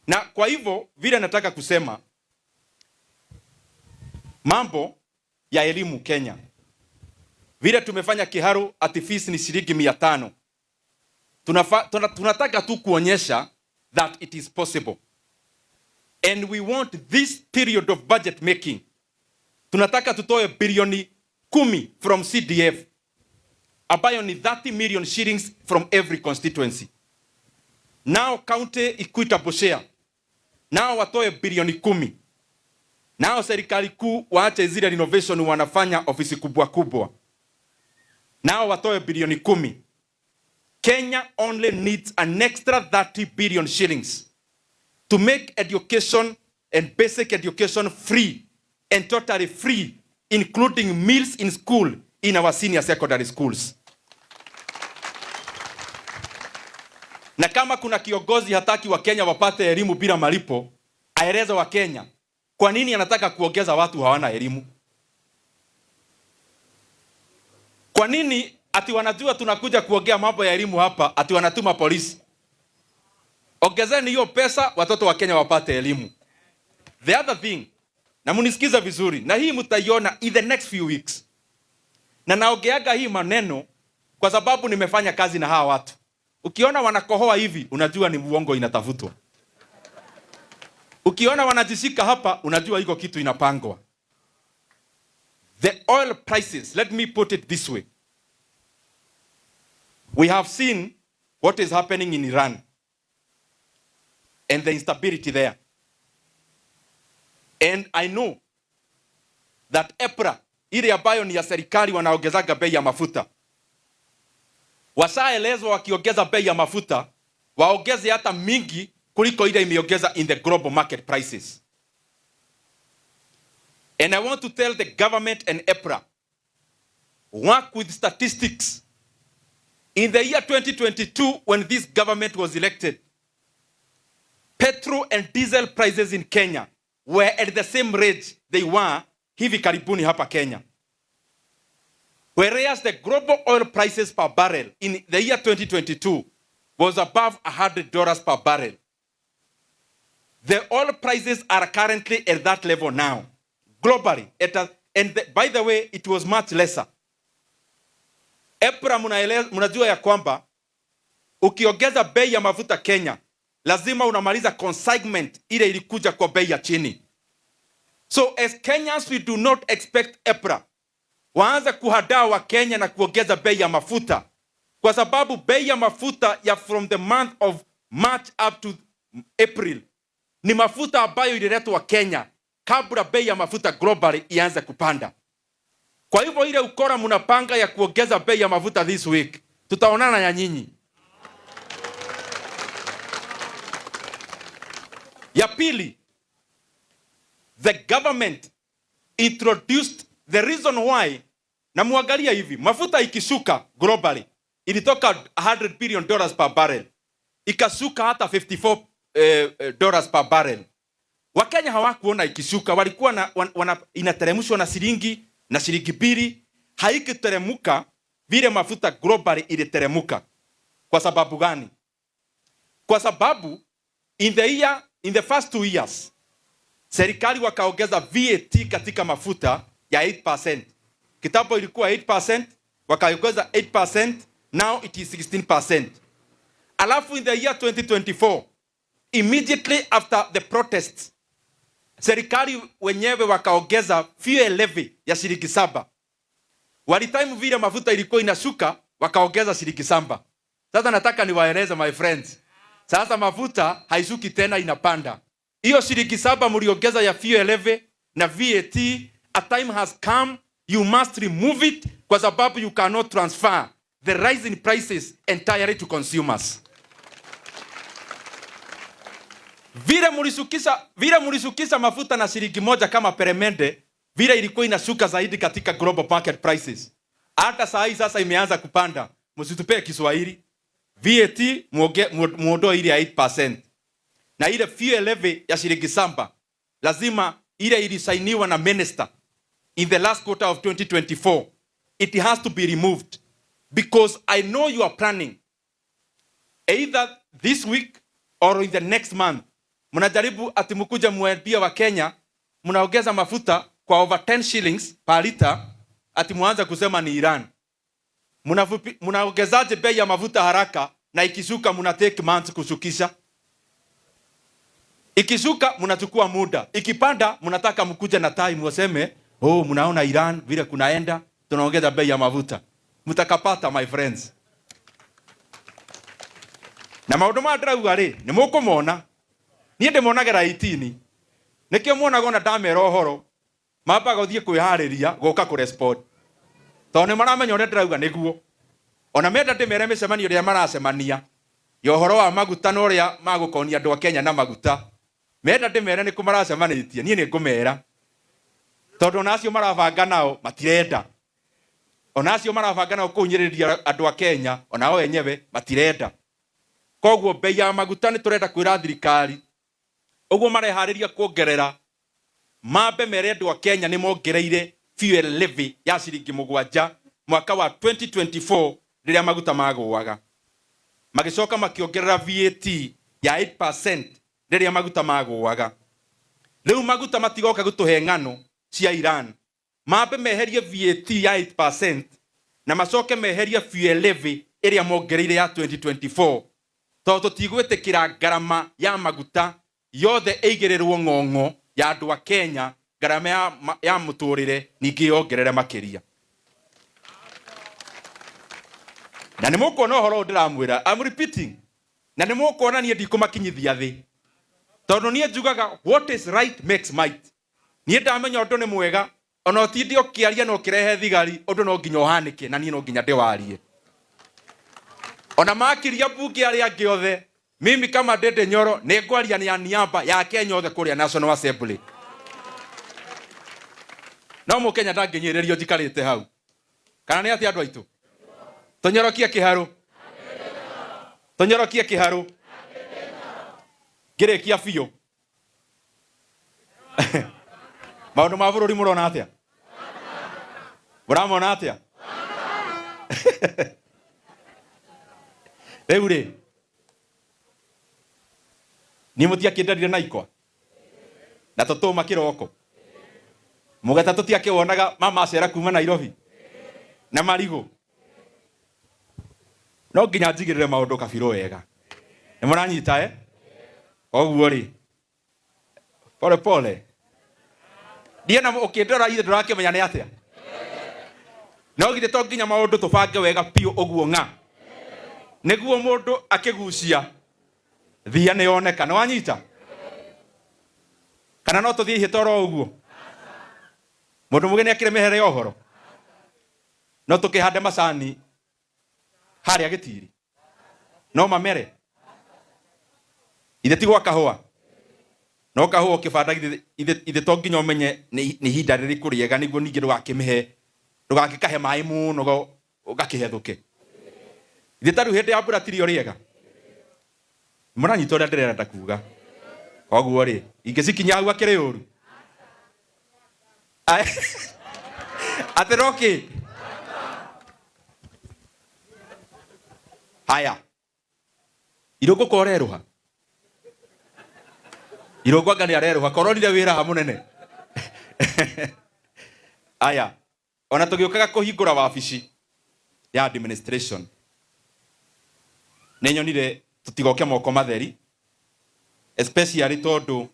Na kwa hivyo vile nataka kusema mambo ya elimu Kenya, vile tumefanya Kiharu ati fees ni shilingi 500. Tunataka tu kuonyesha that it is possible, and we want this period of budget making, tunataka tutoe bilioni 10 from CDF ambayo ni 30 million shillings from every constituency. Now county equitable share, now watoe bilioni 10. Now serikali kuu waache zile renovation wanafanya ofisi kubwa kubwa, now watoe bilioni 10. Kenya only needs an extra 30 billion shillings to make education and basic education free and totally free, including meals in school in our senior secondary schools. Na kama kuna kiongozi hataki wa Kenya wapate elimu bila malipo, aeleze wa Kenya kwa nini anataka kuongeza watu hawana elimu. Kwa nini ati wanajua tunakuja kuongea mambo ya elimu hapa, ati wanatuma polisi? Ongezeni hiyo pesa watoto wa Kenya wapate elimu. The other thing, na munisikiza vizuri, na hii mtaiona in the next few weeks. Na naongeaga hii maneno kwa sababu nimefanya kazi na hawa watu. Ukiona wanakohoa hivi, unajua ni uongo inatafutwa. Ukiona wanajishika hapa, unajua iko kitu inapangwa. The oil prices, let me put it this way. We have seen what is happening in Iran and the instability there. And I know that EPRA, ile ambayo ni ya serikali, wanaongezaga bei ya mafuta. Washaelezwa wakiongeza bei ya mafuta, waongeze hata mingi kuliko ile imeongeza in the global market prices. And I want to tell the government and EPRA, work with statistics. In the year 2022, when this government was elected, petrol and diesel prices in Kenya were at the same rate they were hivi karibuni hapa Kenya. Whereas the global oil prices per barrel in the year 2022 was above $100 per barrel. The oil prices are currently at that level now, globally. By the way, it was much lesser. EPRA mnajua ya kwamba ukiongeza bei ya mafuta Kenya, lazima unamaliza consignment ile ilikuja kwa bei ya chini. So as Kenyans, we do not expect EPRA waanze kuhadaa wa Kenya na kuongeza bei ya mafuta, kwa sababu bei ya mafuta ya from the month of March up to April ni mafuta ambayo ililetwa Kenya kabla bei ya mafuta globally ianze kupanda. Kwa hivyo ile ukora mnapanga ya kuongeza bei ya mafuta this week, tutaonana ya nyinyi. Ya pili, the government introduced the reason why, na muangalia hivi, mafuta ikishuka globally, ilitoka $100 billion per barrel, ikashuka hata $54 per barrel. Wakenya hawakuona ikishuka, walikuwa inateremshwa na shilingi na shilingi 2, haikiteremuka vile mafuta globally iliteremuka. Kwa sababu gani? Kwa sababu in the first 2 years, serikali wakaongeza VAT katika mafuta ya 8%. Kitambo ilikuwa 8%, wakaongeza 8%, now it is 16%. Alafu in the year 2024, immediately after the protests, serikali wenyewe wakaongeza fuel levy ya shilingi 7. Walitime vile mafuta ilikuwa inashuka, wakaongeza shilingi 7. Sasa nataka niwaeleze my friends, sasa mafuta haishuki tena, inapanda. Hiyo shilingi 7 mliongeza ya fuel levy na VAT, a time has come, you must remove it, kwa sababu you cannot transfer the rise in prices entirely to consumers. Vile mlishukisha mafuta na shilingi 1 kama peremende, vile ilikuwa inashuka zaidi katika global market prices. Hata saa hii sasa imeanza kupanda. Msitupee Kiswahili. VAT muondoe ile ya 8%. Na ile fuel levy ya shilingi 7, lazima ile ilisainiwa na minister in the last quarter of 2024. It has to be removed, because I know you are planning either this week or in the next month, mnajaribu ati mkuja muambia wa Kenya mnaongeza mafuta kwa over 10 shillings per liter, ati muanza kusema ni Iran. Mnaongezaje bei ya mafuta haraka na ikishuka mna take months kushukisha? Ikishuka mnachukua muda, ikipanda mnataka mkuje na time waseme oh mnaona Iran vile kunaenda tunaongeza bei ya mafuta. Mtakapata my friends. Na maundu ma ndirauga ri ni mukumona nie ndimonagera 18 nikio muonaga ona ndamera uhoro mabaga uthie kwihariria goka ku respond to ni maramenya uria ndirauga niguo ona menda ndimere micemanio ria maracemania yo horo wa maguta no ria magukonia andu a Kenya na maguta menda ndimere ni kumaracemanitie nie ni ngumera tondu nacio marabanga nao matirenda onacio marabanga nao kunyiriria andu a Kenya onao enyewe matirenda. Koguo bei ya maguta ni turenda kwira thirikari uguo marehariria kuongerera mambe mere andu a Kenya ni mongereire fuel levy ya ciringi 7 mwaka wa 2024 riria maguta magũaga, magicoka makiongerera VAT ya 8% riria maguta magũaga. Riu maguta matigoka gutuhe ng'ano cia Iran, mambe meherie VAT ya 8% na macoke meherie fuel levy iria mongereire ya 2024 tondu tigwitikira garama ya maguta yothe eigirirwo ng'ong'o ya andu a Kenya, garama ya muturire ningi yongerere makiria. Na ni mukuona horo ndiramwira, I'm repeating, na ni mukuona nie ndikumakinyithia thi tondu nie njugaga what is right makes might. Nie ndamenya undu ni mwega ona otindi okiaria no kirehe thigari undu no nginya uhanike na nie no nginya ndiwarie. Ona makiria bunge aria angi othe mimi kama Ndindi Nyoro ni ngwaria ni niamba ya Kenya othe kuria National Assembly. No mu Kenya ndanginyiririo njikarite hau kana ni ati andu aitu tonyorokie kiharu tonyorokie kiharu ngirikia biu maundu ma bururi murona atia muramona atia Eure ni mutia kindarire na ikwa na tutuma kiroko mugata tutia kiwonaga mama cera kuma Nairobi na marigo no nginya njigirire maundu kabiro wega ni muranyita oguo ri pole pole diena ukindora ithe ndurakimenya ni atia no githe to nginya maundu tubange wega pio oguo nga niguo mundu akigucia thia ni yoneka. No anyita kana no tuthie hitoro uguo mundu mugeni akiremehere ohoro no tukihande macani haria gitiri no mamere ithe tigwa kahua no kahua kibanda ithe to nginya umenye ni hinda ririku riega niguo ningi ndugakikahe mai muno ugakihethũke. Ithe taru hindi ya mbura tirio riega muranyita uria ndirenda kuga oguo ri ingicikinya hau akiri uru ateroki haya irogo koreruha irogo ngani areruha koronire wira ha munene aya ona tugiukaga kuhingura wabici ya administration nenyonire tutigoke moko matheri especially tondu